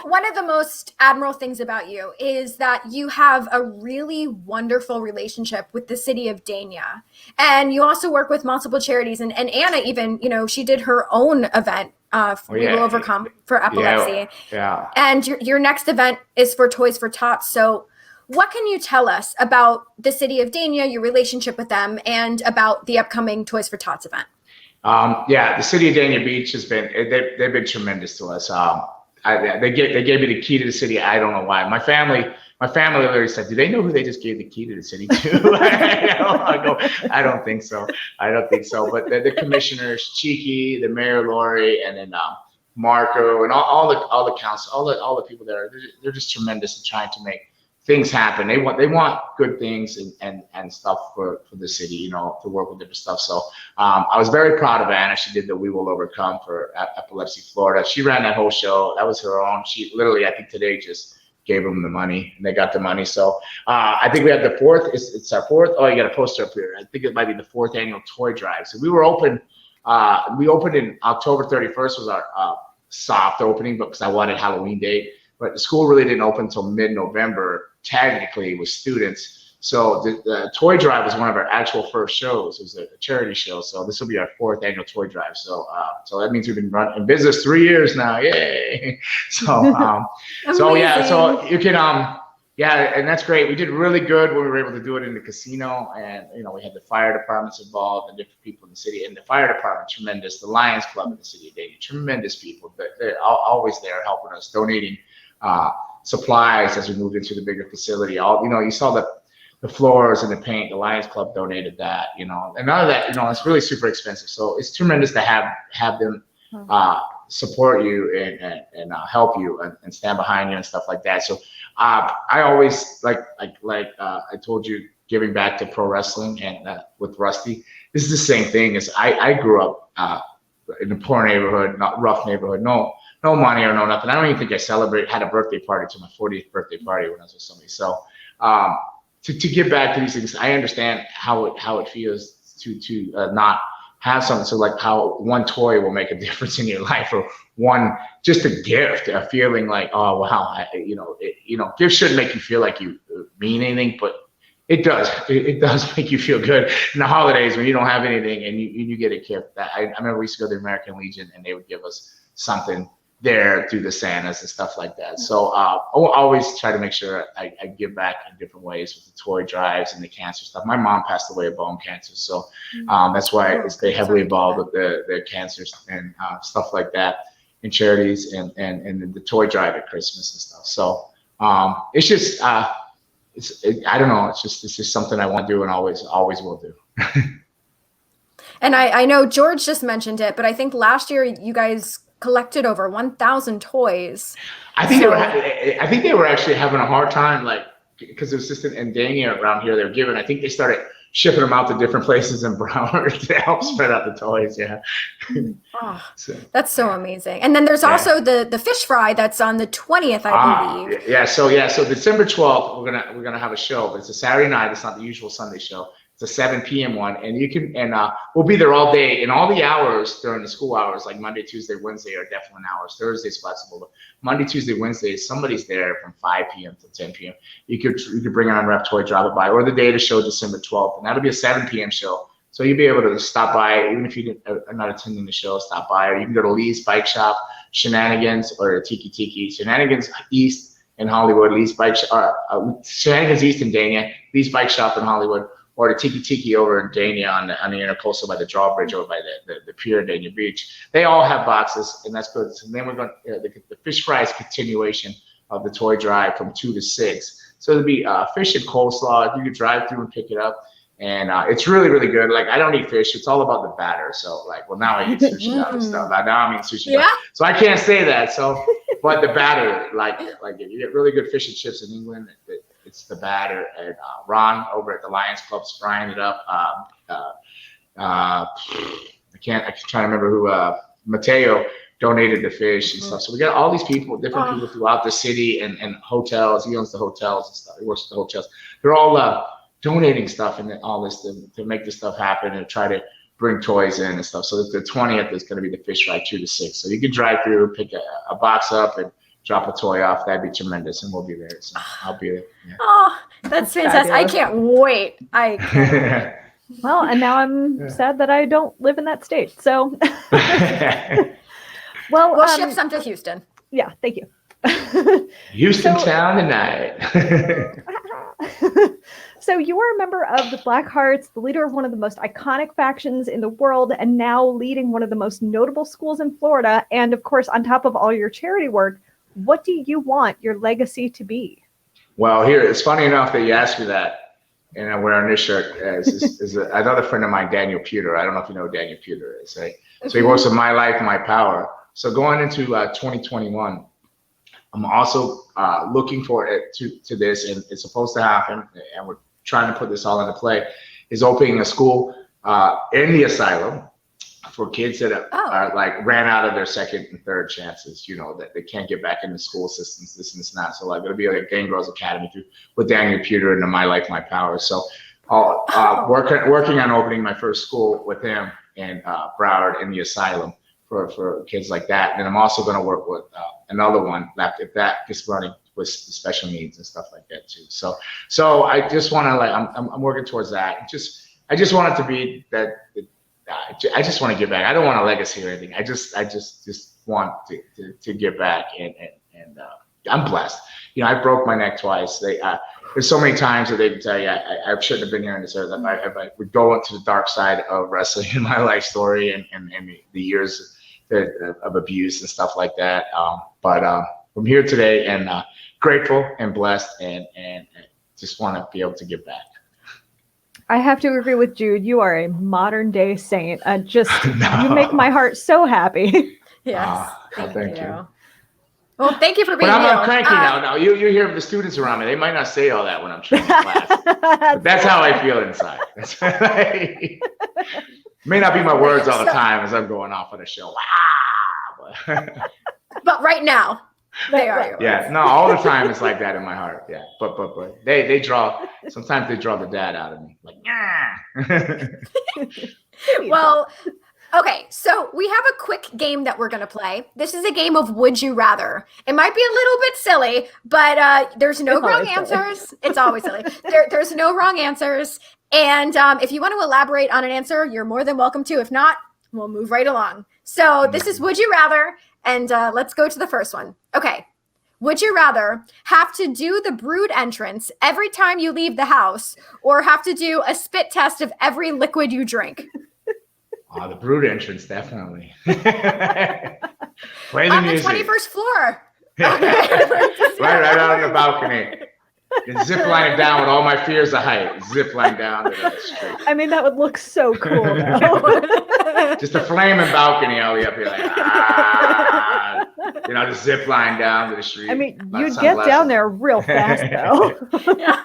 Speaker 2: one of the most admirable things about you is that you have a really wonderful relationship with the city of Dania. And you also work with multiple charities. And Anna even, she did her own event, We Will Overcome, for epilepsy.
Speaker 1: Yeah.
Speaker 2: And your next event is for Toys for Tots. So what can you tell us about the city of Dania, your relationship with them, and about the upcoming Toys for Tots event?
Speaker 1: Yeah, the city of Dania Beach they've been tremendous to us. They gave me the key to the city. I don't know why. My family literally said, "Do they know who they just gave the key to the city to?" I go, "I don't think so. I don't think so." But the commissioners, Cheeky, the mayor Lori, and then Marco, and all the council, all the people there, they're just tremendous in trying to make things happen. They want good things and stuff for the city, you know, to work with different stuff. So I was very proud of Anna. She did the We Will Overcome for Epilepsy Florida. She ran that whole show. That was her own. She literally, I think today, just gave them the money, and they got the money. So I think we have the fourth. It's our fourth. Oh, you got a poster up here. I think it might be the fourth annual toy drive. So we were open. We opened in October 31st was our soft opening, because I wanted Halloween date. But the school really didn't open until mid-November, technically, with students. So the toy drive was one of our actual first shows. It was a charity show. So this will be our fourth annual toy drive. So so that means we've been running in business 3 years now. Yay! So so yeah, so you can yeah, and that's great. We did really good when we were able to do it in the casino, and you know, we had the fire departments involved and different people in the city. And the fire department, tremendous. The Lions Club in the city of Dania, tremendous people. They're always there helping us, donating supplies as we moved into the bigger facility. You know, you saw the floors and the paint. The Lions Club donated that. You know, and none of that. You know, it's really super expensive. So it's tremendous to have them support you and help you and stand behind you and stuff like that. So I always like I told you, giving back to pro wrestling and with Rusty. This is the same thing as I grew up in a poor neighborhood, not rough neighborhood, no money or no nothing. I don't even think I had a birthday party to my 40th birthday party when I was with somebody. So to give back to these things, I understand how it feels to not have something. So like how one toy will make a difference in your life, or one, just a gift, a feeling like, oh wow, gifts shouldn't make you feel like you mean anything, but it does. It does make you feel good in the holidays when you don't have anything and you get a gift. I remember we used to go to the American Legion and they would give us something there through the Santas and stuff like that. So I always try to make sure I give back in different ways with the toy drives and the cancer stuff. My mom passed away of bone cancer, so that's why I stay heavily involved with the cancers and stuff like that, and charities and the toy drive at Christmas and stuff. So it's just I don't know. It's just something I want to do and always will do.
Speaker 2: And I know George just mentioned it, but I think last year you guys collected over 1,000 toys.
Speaker 1: I think they were actually having a hard time, like, because it was just in Dania around here. They were giving. I think they started shipping them out to different places in Broward to help spread out the toys. Yeah.
Speaker 2: Oh, that's so amazing. And then there's also the fish fry that's on the 20th, I believe.
Speaker 1: Yeah. So December 12th, we're gonna have a show, but it's a Saturday night. It's not the usual Sunday show. It's a 7 p.m. one, and we'll be there all day. And all the hours during the school hours, like Monday, Tuesday, Wednesday, are definite hours. Thursday's flexible, but Monday, Tuesday, Wednesday, somebody's there from 5 p.m. to 10 p.m. You could bring on rep toy, drop it by, or the day of the show, December 12th, and that'll be a 7 p.m. show. So you'll be able to stop by, even if you are not attending the show, stop by, or you can go to Lee's Bike Shop, Shenanigans, or Tiki. Shenanigans East in Hollywood, Lee's Bike Shop, Shenanigans East in Dania, Lee's Bike Shop in Hollywood, or the Tiki over in Dania on the intercoastal by the drawbridge over by the pier in Dania Beach. They all have boxes, and that's good. So then we're going the fish fry is continuation of the toy drive from 2 to 6. So it'll be fish and coleslaw. You can drive through and pick it up, and it's really, really good. Like, I don't eat fish. It's all about the batter. So like, well, now I eat sushi and stuff. Now I'm eating sushi.
Speaker 2: Yeah.
Speaker 1: So I can't say that. So, but the batter, like if you get really good fish and chips in England, it's the batter, and Ron over at the Lions Club's frying it up. I can't try to remember who. Mateo donated the fish and stuff. So we got all these people, different people throughout the city and hotels. He owns the hotels and stuff. He works with the hotels. They're all donating stuff and all this to make this stuff happen and try to bring toys in and stuff. So the 20th is going to be the fish fry 2 to 6. So you can drive through, pick a box up, and drop a toy off. That'd be tremendous, and we'll be there. So I'll be there. Yeah.
Speaker 2: Oh, that's fantastic! I can't wait.
Speaker 3: Well, and now I'm sad that I don't live in that state. So,
Speaker 2: we'll ship some to Houston.
Speaker 3: Yeah, thank you.
Speaker 1: Houston town tonight.
Speaker 3: So you are a member of the Blackhearts, the leader of one of the most iconic factions in the world, and now leading one of the most notable schools in Florida. And of course, on top of all your charity work, what do you want your legacy to be?
Speaker 1: Well, here, it's funny enough that you asked me that, and I'm wearing this shirt. Another friend of mine, Daniel Pewter. I don't know if you know who Daniel Pewter is, right? So he works with My Life, My Power. So going into 2021, I'm also looking for it to this, and it's supposed to happen, and we're trying to put this all into play, is opening a school in the asylum for kids that are like ran out of their second and third chances, you know, that they can't get back in the school systems, this and this and that. So like it'll be like a Gangrels Academy with Daniel Pewter and the My Life, My Power. So I'll working on opening my first school with him in Broward in the asylum for kids like that. And then I'm also going to work with another one if that gets running with special needs and stuff like that too. So I just want to I'm working towards that. I just want it to be that. I just want to give back. I don't want a legacy or anything. I just want to give back, and I'm blessed. You know, I broke my neck twice. There's so many times that they can tell you I shouldn't have been here in this earth. I would go into the dark side of wrestling in my life story and the years of abuse and stuff like that. But I'm here today and grateful and blessed and just want to be able to give back.
Speaker 3: I have to agree with Jude. You are a modern day saint.
Speaker 1: No.
Speaker 3: You make my heart so happy.
Speaker 2: Yes.
Speaker 1: Thank you.
Speaker 2: Well, thank you for being
Speaker 1: here.
Speaker 2: here.
Speaker 1: But I'm cranky now. Now you hear the students around me. They might not say all that when I'm training class. But that's how I feel inside. May not be my words all the time as I'm going off on a show.
Speaker 2: But right now, they are your
Speaker 1: yeah,
Speaker 2: words.
Speaker 1: no, all the time it's like that in my heart. Yeah, but they draw. Sometimes they draw the dad out of me. Like,
Speaker 2: Well, okay, so we have a quick game that we're going to play. This is a game of Would You Rather. It might be a little bit silly, but there's no wrong answers. It's always silly. There's no wrong answers. And if you want to elaborate on an answer, you're more than welcome to. If not, we'll move right along. So this is Would You Rather, and let's go to the first one. Okay. Would you rather have to do the brood entrance every time you leave the house or have to do a spit test of every liquid you drink?
Speaker 1: Oh, the brood entrance, definitely. Play the
Speaker 2: on
Speaker 1: music.
Speaker 2: The 21st floor.
Speaker 1: right out on the balcony. And zip line down with all my fears of height. Zip line down to the street.
Speaker 3: I mean, that would look so cool, though.
Speaker 1: Just a flaming balcony all the way up here, like, just zip line down to the street.
Speaker 3: I mean, you'd get down there real fast, though.
Speaker 2: Yeah.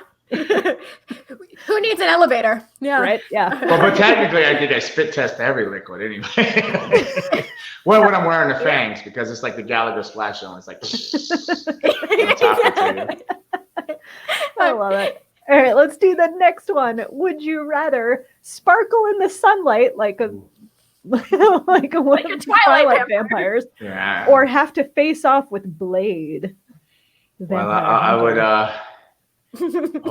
Speaker 2: Who needs an elevator? Yeah.
Speaker 3: Right? Yeah.
Speaker 1: Well, but technically, I think I spit test every liquid anyway. Well, when I'm wearing the fangs, because it's like the Gallagher splash zone. It's like,
Speaker 3: I love it. All right, let's do the next one. Would you rather sparkle in the sunlight like a Twilight vampires,
Speaker 1: yeah,
Speaker 3: or have to face off with Blade?
Speaker 1: Well, I would.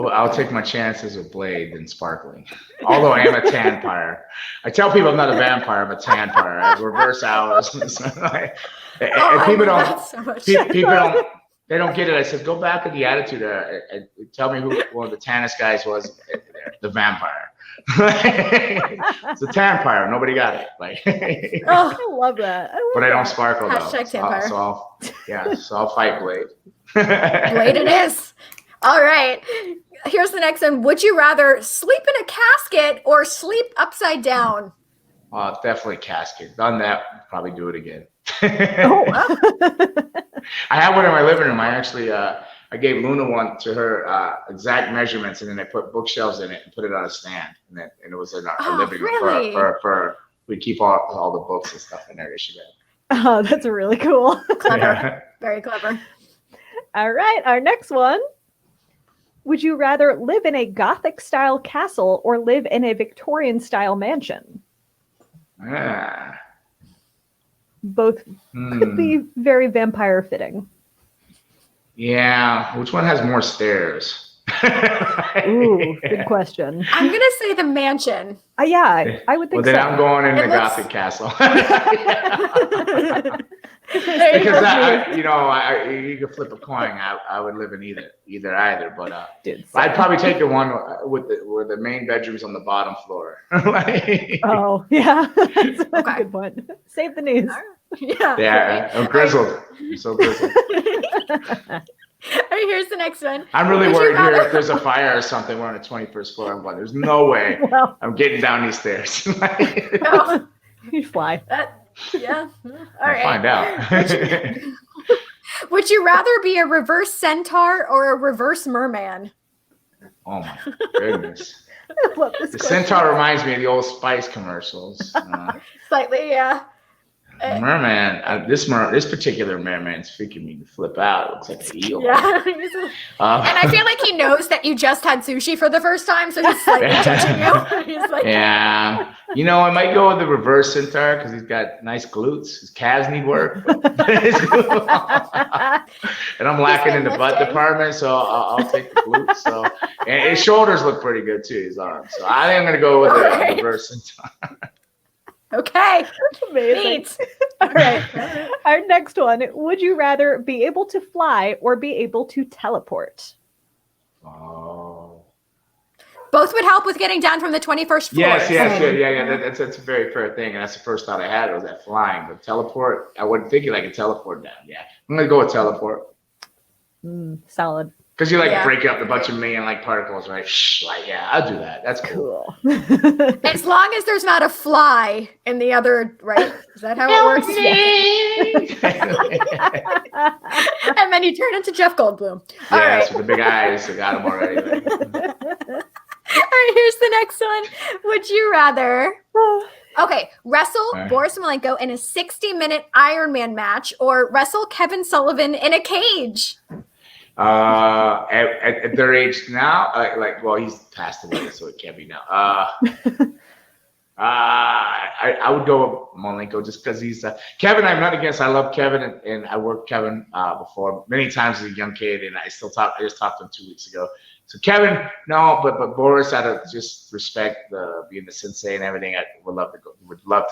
Speaker 1: I'll take my chances with Blade than sparkling. Although I am a tanpire. I tell people I'm not a vampire, I'm a tanpire. I reverse hours. And people don't. They don't get it. I said, go back to the attitude. Tell me who one of the tannest guys was there. The vampire. It's a tanpire. Nobody got it.
Speaker 3: I love that.
Speaker 1: But I don't sparkle though.
Speaker 2: Tanpire.
Speaker 1: So I'll fight Blade.
Speaker 2: Blade it is. All right. Here's the next one. Would you rather sleep in a casket or sleep upside down?
Speaker 1: Definitely casket. Done that. Probably do it again. I have one in my living room. I actually I gave Luna one to her exact measurements, and then I put bookshelves in it and put it on a stand, and it was in our living room
Speaker 2: really?
Speaker 1: for we keep all the books and stuff in there that she read.
Speaker 3: Oh, that's really cool.
Speaker 2: Clever.
Speaker 1: Yeah.
Speaker 2: Very clever.
Speaker 3: All right, our next one. Would you rather live in a Gothic style castle or live in a Victorian style mansion? Both could be very vampire fitting.
Speaker 1: Yeah, which one has more stairs?
Speaker 3: Ooh, good question.
Speaker 2: I'm gonna say the mansion.
Speaker 3: Yeah, I would think
Speaker 1: Well, then
Speaker 3: so.
Speaker 1: I'm going in
Speaker 2: It
Speaker 1: the
Speaker 2: looks-
Speaker 1: Gothic Castle.
Speaker 2: There you
Speaker 1: Because
Speaker 2: go.
Speaker 1: you could flip a coin. I would live in either. But
Speaker 3: Dude,
Speaker 1: I'd probably take the one where the main bedroom's on the bottom floor. Like,
Speaker 3: oh, yeah. That's a
Speaker 2: Okay.
Speaker 3: good one. Save the knees.
Speaker 2: Yeah.
Speaker 1: yeah,
Speaker 2: right?
Speaker 1: I'm grizzled. I'm so grizzled.
Speaker 2: All right, here's the next one.
Speaker 1: I'm really
Speaker 2: Would you
Speaker 1: worried here
Speaker 2: rather-
Speaker 1: if there's a fire or something. We're on the 21st floor. I'm going, there's no way
Speaker 3: Well,
Speaker 1: I'm getting down these stairs.
Speaker 2: Oh,
Speaker 3: you fly.
Speaker 2: yeah. All
Speaker 1: I'll
Speaker 2: right.
Speaker 1: find out.
Speaker 2: Would you rather be a reverse centaur or a reverse merman?
Speaker 1: Oh my goodness.
Speaker 3: I love this
Speaker 1: The
Speaker 3: question.
Speaker 1: centaur reminds me of the Old Spice commercials.
Speaker 2: Slightly, yeah.
Speaker 1: Merman, this particular merman's freaking me to flip out. It looks like an eel.
Speaker 2: Yeah. And I feel like he knows that you just had sushi for the first time, so he's slightly judging you. He's like,
Speaker 1: Yeah. I might go with the reverse centaur because he's got nice glutes. His calves need work. And I'm lacking in the butt
Speaker 2: lifting.
Speaker 1: department, so I'll take the glutes. So, and his shoulders look pretty good too, his arms. So I think I'm going to go with the
Speaker 2: Alright.
Speaker 1: reverse centaur.
Speaker 3: Amazing.
Speaker 2: okay. Neat.
Speaker 3: All right. Our next one. Would you rather be able to fly or be able to teleport?
Speaker 1: Oh.
Speaker 2: Both would help with getting down from the 21st floor.
Speaker 1: Yes.
Speaker 2: So-
Speaker 1: Yeah. That's a very fair thing, and that's the first thought I had was that flying. But teleport, I wouldn't think I could teleport down. Yeah, I'm gonna go with teleport
Speaker 3: Solid.
Speaker 1: because you
Speaker 2: Yeah.
Speaker 1: break up a bunch of million particles, right? I'll do that. That's cool.
Speaker 3: Cool.
Speaker 2: As long as there's not a fly in the other, right? Is that how it works? And then you turn into Jeff Goldblum. All right.
Speaker 1: Yes, with the big eyes, I got them already.
Speaker 2: All right, here's the next one. Would you rather, okay, wrestle
Speaker 1: All right.
Speaker 2: Boris Malenko in a 60-minute Iron Man match or wrestle Kevin Sullivan in a cage?
Speaker 1: At their age now, well, he's passed away, so it can't be now. I would go with Malenko just because he's Kevin. I'm not against. I love Kevin, and I worked Kevin before many times as a young kid, and I just talked to him 2 weeks ago. So Kevin, no, but Boris, out of just respect, being the sensei and everything, I would love to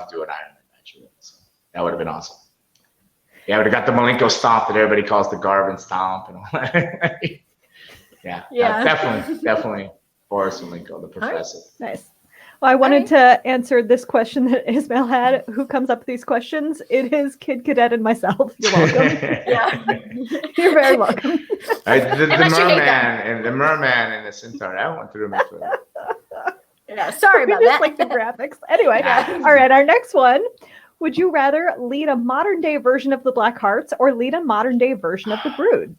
Speaker 1: do an Iron Man match with him. So that would have been awesome. Yeah, I would have got the Malenko stomp that everybody calls the Garvin stomp and all that. Yeah. Definitely Boris Malenko, the professor.
Speaker 3: Nice. Well, I wanted to answer this question that Ismail had. Who comes up with these questions? It is Kid Cadet and myself. You're welcome.
Speaker 2: Yeah.
Speaker 3: You're very welcome.
Speaker 1: The
Speaker 2: Unless you hate
Speaker 1: merman and the centaur. That one threw me for that.
Speaker 2: Yeah, sorry
Speaker 3: We
Speaker 2: about
Speaker 3: just
Speaker 2: that.
Speaker 3: like the graphics. Anyway,
Speaker 1: Yeah.
Speaker 3: all right, our next one. Would you rather lead a modern day version of the Black Hearts or lead a modern day version of the Brood?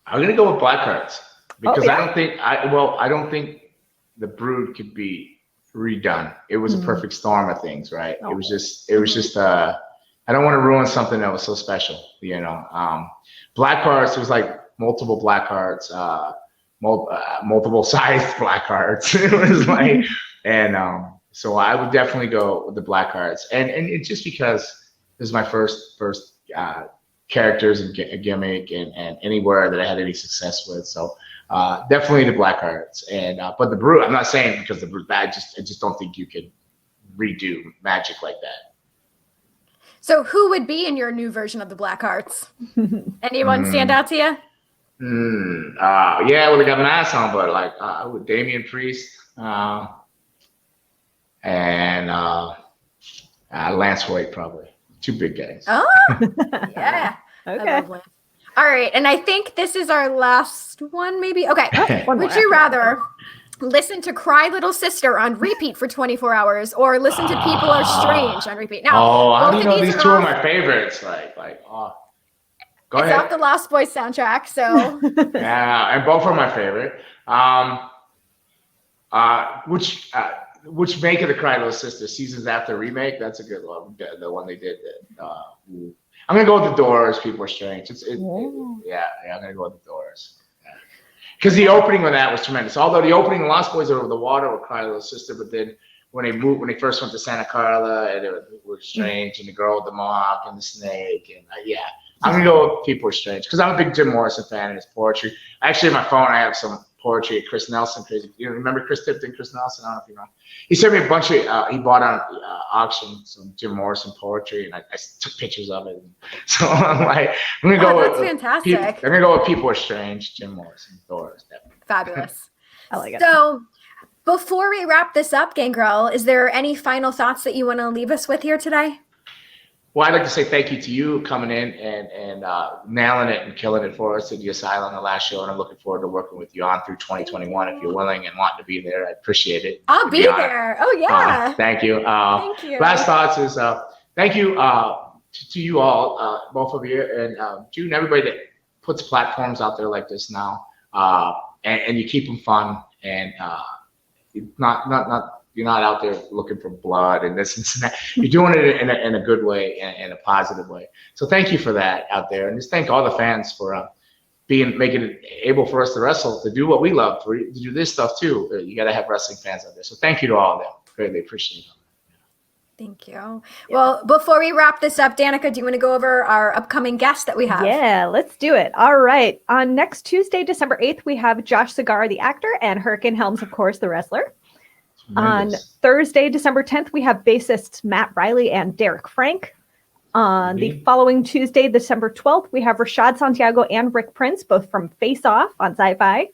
Speaker 1: I'm gonna go with Blackhearts because
Speaker 3: yeah.
Speaker 1: I don't think the Brood could be redone. It was a perfect storm of things, right?
Speaker 3: Oh.
Speaker 1: It was just I don't want to ruin something that was so special, Blackhearts was like multiple Blackhearts, multiple sized Blackhearts. It was like, and so I would definitely go with the Blackhearts, and it's just because this is my first characters and gimmick and anywhere that I had any success with. So definitely the Blackhearts, and but the Brood. I'm not saying because the Brood. I just don't think you could redo magic like that.
Speaker 2: So who would be in your new version of the Black Hearts? Anyone stand out to you?
Speaker 1: Yeah, well, they got an ass on, but with Damian Priest and Lance Hoyt, probably 2 big guys.
Speaker 2: Oh, yeah. I
Speaker 3: Okay.
Speaker 2: love Lance. All right, and I think this is our last one, maybe. Okay.
Speaker 3: One more
Speaker 2: Would you
Speaker 3: after.
Speaker 2: rather listen to Cry Little Sister on repeat for 24 hours or listen to People Are Strange on repeat? Now,
Speaker 1: How do
Speaker 2: both
Speaker 1: you
Speaker 2: of
Speaker 1: know
Speaker 2: these
Speaker 1: these
Speaker 2: are
Speaker 1: two are
Speaker 2: off-
Speaker 1: my favorites? Go
Speaker 2: It's off
Speaker 1: ahead.
Speaker 2: the Lost Boys soundtrack, so
Speaker 1: Yeah, and both are my favorite. Which make of the Cry Little Sister seasons after remake? That's a good one. The one they did. I'm gonna go with the Doors. People Are Strange. Yeah, I'm gonna go with the Doors. Because the opening of that was tremendous. Although the opening of Lost Boys over the water with Cry Little Sister, but then when they first went to Santa Carla, and it was strange, and the girl with the mohawk and the snake, and I'm gonna go with People Are Strange because I'm a big Jim Morrison fan and his poetry. Actually, on my phone, I have some poetry of Chris Nelson. Crazy, you remember Chris Tipton, Chris Nelson? I don't know if you know. He sent me a bunch of. He bought on auction some Jim Morrison poetry, and I took pictures of it. So I'm like, I'm gonna go
Speaker 2: that's
Speaker 1: with
Speaker 2: fantastic.
Speaker 1: I'm gonna go with People Are Strange, Jim Morrison, Doors, definitely.
Speaker 2: Fabulous.
Speaker 3: I like it.
Speaker 2: So before we wrap this up, Gangrel, is there any final thoughts that you want to leave us with here today?
Speaker 1: Well, I'd like to say thank you to you coming in and nailing it and killing it for us at the Asylum, the last show, and I'm looking forward to working with you on through 2021 if you're willing and wanting to be there. I appreciate it.
Speaker 2: I'll be there. Oh, yeah.
Speaker 1: Thank you.
Speaker 2: Thank you.
Speaker 1: Last thoughts is thank you to you all, both of you, and June, everybody that puts platforms out there like this now, and you keep them fun and you're not out there looking for blood and this and that. You're doing it in a good way and in a positive way. So thank you for that out there, and just thank all the fans for making it able for us to wrestle, to do what we love, to do this stuff too. You got to have wrestling fans out there. So thank you to all of them. Greatly appreciate it.
Speaker 2: Thank you. Well, before we wrap this up, Danica, do you want to go over our upcoming guests that we have?
Speaker 3: Yeah, let's do it. All right. On next Tuesday, December 8th, we have Josh Segar, the actor, and Hurricane Helms, of course, the wrestler.
Speaker 1: Tremendous.
Speaker 3: On Thursday, December 10th, we have bassists Matt Riley and Derek Frank. On the following Tuesday, December 12th, we have Rashad Santiago and Rick Prince, both from Face Off on Sci-Fi.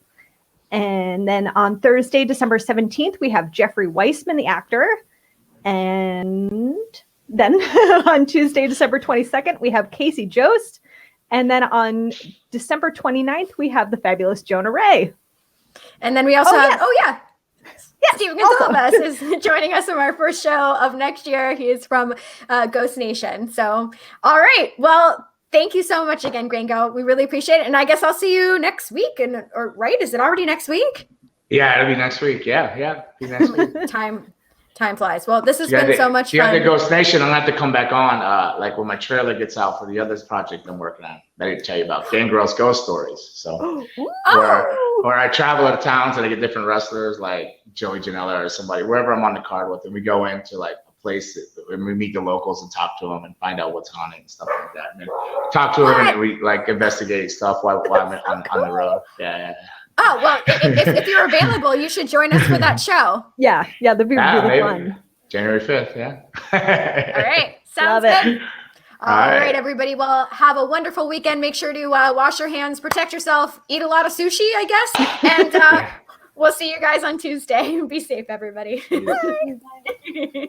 Speaker 3: And then on Thursday, December 17th, we have Jeffrey Weissman, the actor. And then on Tuesday, December 22nd, we have Casey Jost. And then on December 29th, we have the fabulous Jonah Ray.
Speaker 2: And then we also have,
Speaker 3: Yes,
Speaker 2: Steven Gonzalez is joining us from our first show of next year. He is from Ghost Nation. So, all right. Well, thank you so much again, Gringo. We really appreciate it. And I guess I'll see you next week. Right? Is it already next week?
Speaker 1: Yeah, it'll be next week. Yeah, be next week.
Speaker 2: Time flies. Well, this has been so much fun.
Speaker 1: You got the Ghost Nation. I'm going to have to come back on like when my trailer gets out for the other project I'm working on. I didn't tell you about Gangrels Ghost Stories. So where I travel to towns and I get different wrestlers like Joey Janela or somebody, wherever I'm on the card with, and we go into like a place and we meet the locals and talk to them and find out what's on it and stuff like that. And then talk to them and we like investigate stuff while I'm on the road. Yeah.
Speaker 2: Oh, well, if you're available, you should join us for that show.
Speaker 3: Yeah, that'd be really
Speaker 1: maybe.
Speaker 3: fun.
Speaker 1: January 5th, yeah.
Speaker 2: All right, sounds
Speaker 3: Love
Speaker 2: good.
Speaker 3: it.
Speaker 2: All right, everybody. Well, have a wonderful weekend. Make sure to wash your hands, protect yourself, eat a lot of sushi, I guess. And we'll see you guys on Tuesday. Be safe, everybody.
Speaker 3: Bye.